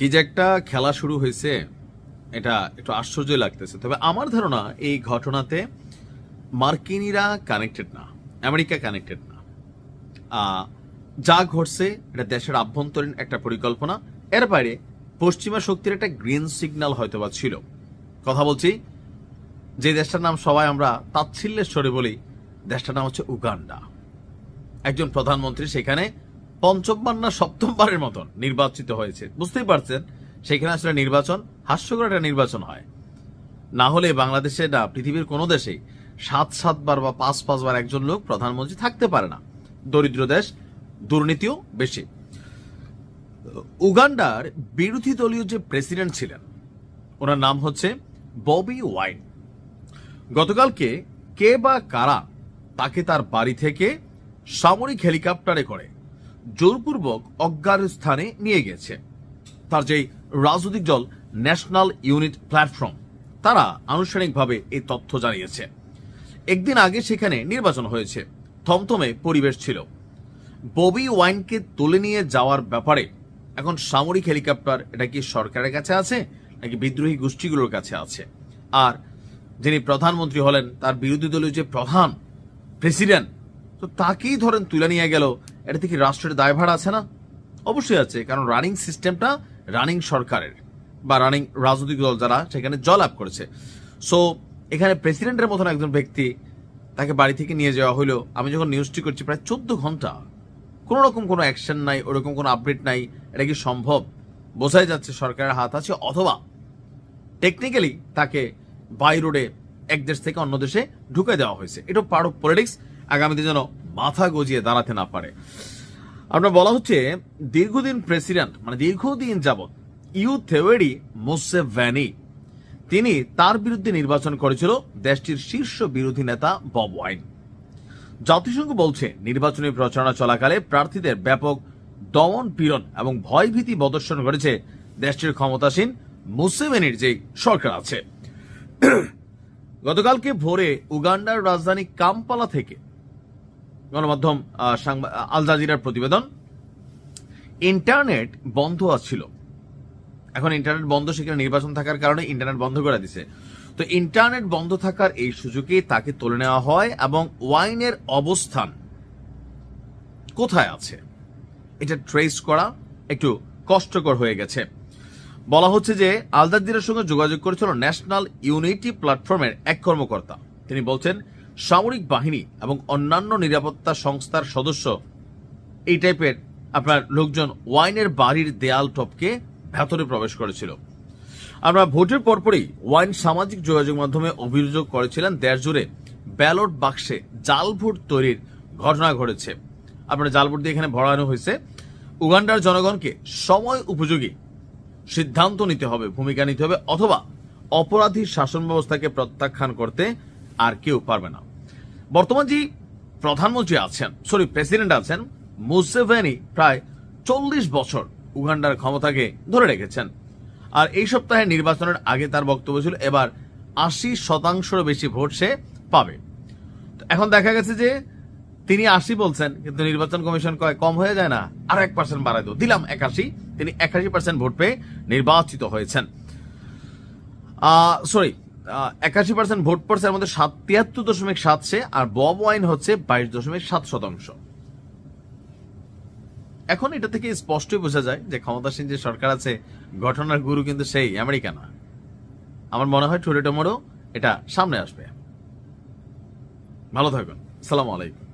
কি যে একটা খেলা শুরু হয়েছে, এটা একটু আশ্চর্য লাগতেছে। তবে আমার ধারণা এই ঘটনাতে মার্কিনীরা কানেক্টেড না, আমেরিকা কানেক্টেড না। যা ঘটছে এটা দেশের আভ্যন্তরীণ একটা পরিকল্পনা। এর বাইরে পশ্চিমা শক্তির একটা গ্রিন সিগন্যাল হয়তোবা ছিল। কথা বলছি যে দেশটার নাম সবাই আমরা তাচ্ছিল্যের স্বরে বলি, দেশটার নাম হচ্ছে উগান্ডা। একজন প্রধানমন্ত্রী সেখানে পঞ্চমবার না সপ্তমবারের মতন নির্বাচিত হয়েছে। বুঝতেই পারছেন সেখানে আসলে নির্বাচন হাস্যকর একটা নির্বাচন হয়। না হলে বাংলাদেশে না পৃথিবীর কোনো দেশেই 7-7 বার বা 5-5 বার একজন লোক প্রধানমন্ত্রী থাকতে পারে না। দরিদ্র দেশ, দুর্নীতিও বেশি। উগান্ডার বিরোধী দলীয় যে প্রেসিডেন্ট ছিলেন ওনার নাম হচ্ছে ববি ওয়াইন। গতকালকে কে বা কারা তাকে তার বাড়ি থেকে সামরিক হেলিকপ্টারে করে জোরপূর্বক অজ্ঞাত স্থানে নিয়ে গেছে। তার যে রাজনৈতিক দল ন্যাশনাল ইউনিট প্ল্যাটফর্ম তারা আনুষ্ঠানিকভাবে এই তথ্য জানিয়েছে। একদিন আগে সেখানে নির্বাচন হয়েছে, থমথমে পরিবেশ ছিল। ববি ওয়াইনকে তুলে নিয়ে যাওয়ার ব্যাপারে এখন সামরিক হেলিকপ্টার এটা কি সরকারের কাছে আছে নাকি বিদ্রোহী গোষ্ঠীগুলোর কাছে আছে? আর যিনি প্রধানমন্ত্রী হলেন তার বিরোধী দলীয় যে প্রধান প্রেসিডেন্ট, তো তাকেই ধরেন তুলে নিয়ে গেল, এটা থেকে রাষ্ট্রের দায়ভার আছে না? অবশ্যই আছে, কারণ রানিং সিস্টেমটা রানিং সরকারের বা রানিং রাজনৈতিক দল যারা সেখানে জয়লাভ করেছে। সো এখানে প্রেসিডেন্টের মতন একজন ব্যক্তি তাকে বাড়ি থেকে নিয়ে যাওয়া হলো। আমি যখন নিউজটি করছি প্রায় 14 ঘন্টা কোন রকম কোনো অ্যাকশন নাই, ওরকম কোনো আপডেট নাই। এটা কি সম্ভব? বোঝাই যাচ্ছে সরকারের হাত আছে, অথবা টেকনিক্যালি তাকে বাই রোডে এক দেশ থেকে অন্য দেশে ঢুকে দেওয়া হয়েছে। এটা পার্ট অফ পলিটিক্স, আগামীতে যেন মাথা গজিয়ে দাঁড়াতে না পারে। আপনার বলা হচ্ছে দীর্ঘদিন প্রেসিডেন্ট মানে দীর্ঘদিন যাবৎ ইউথেওয়েরি মুসেভেনি তিনি তার বিরুদ্ধে নির্বাচন করেছিল দেশটির শীর্ষ বিরোধী নেতা বব ওয়াইন। জাতিসংঘ বলছে নির্বাচনী প্রচারণা চলাকালে প্রার্থীদের ব্যাপক দমন পীড়ন এবং ভয়ভীতি প্রদর্শন করেছে দেশটির ক্ষমতাসীন মুসেভেনির যে সরকার আছে। গতকালকে ভোরে উগান্ডার রাজধানী কাম্পালা থেকে গণমাধ্যম আল জাজিরার প্রতিবেদন, ইন্টারনেট বন্ধ ছিল। এখন ইন্টারনেট বন্ধ, সেখানে নির্বাচন থাকার কারণে ইন্টারনেট বন্ধ করে দিছে। তো ইন্টারনেট বন্ধ থাকার এই সুযোগে তাকে তুলে নেওয়া হয় এবং ওয়াইনের অবস্থান কোথায় আছে এটা ট্রেস করা একটু কষ্টকর হয়ে গেছে। বলা হচ্ছে যে আল জাজিরার সঙ্গে যোগাযোগ করেছিল ন্যাশনাল ইউনিটি প্ল্যাটফর্মের এক কর্মকর্তা। তিনি বলছেন সামরিক বাহিনী এবং অন্যান্য নিরাপত্তা সংস্থার সদস্য এই টাইপের আপনার লোকজন ওয়াইনের বাড়ির দেয়াল টপকে ভেতরে প্রবেশ করেছিল। আমরা ভোটের পরপরই ওয়াইন সামাজিক যোগাযোগ মাধ্যমে অভিযোগ করেছিলেন দেশ জুড়ে ব্যালট বাক্সে জাল ভোট তৈরির ঘটনা ঘটেছে। আপনার জাল ভোট দিয়ে এখানে ভরানো হয়েছে। উগান্ডার জনগণকে সময় উপযোগী সিদ্ধান্ত নিতে হবে, ভূমিকা নিতে হবে, অথবা অপরাধী শাসন ব্যবস্থাকে প্রত্যাখ্যান করতে আর কেউ পারবে না। বর্তমান যে প্রধানমন্ত্রী আছেন, প্রেসিডেন্ট আছেন মুসেভেনি, প্রায় 40 বছর উগান্ডার ক্ষমতাকে ধরে রেখেছেন। আর এই সপ্তাহে নির্বাচনের আগে তার বক্তব্য ছিল এবার 80% বেশি ভোট সে পাবে। এখন দেখা গেছে যে তিনি 80 বলছেন, কিন্তু নির্বাচন কমিশন কয় কম হয়ে যায় না, আর 1% বাড়াই দিলাম 81। তিনি 81% ভোট পেয়ে নির্বাচিত হয়েছেন। 81% ভোট পড়ছে, এর মধ্যে 73.7 আর বব ওয়াইন হচ্ছে 22.7%। এখন এটা থেকে স্পষ্টই বোঝা যায় যে ক্ষমতাসীন যে সরকার আছে ঘটনার গুরু কিন্তু সেই আমেরিকা না। আমার মনে হয় টুডে টুমরো এটা সামনে আসবে। ভালো থাকুন, আসসালামু আলাইকুম।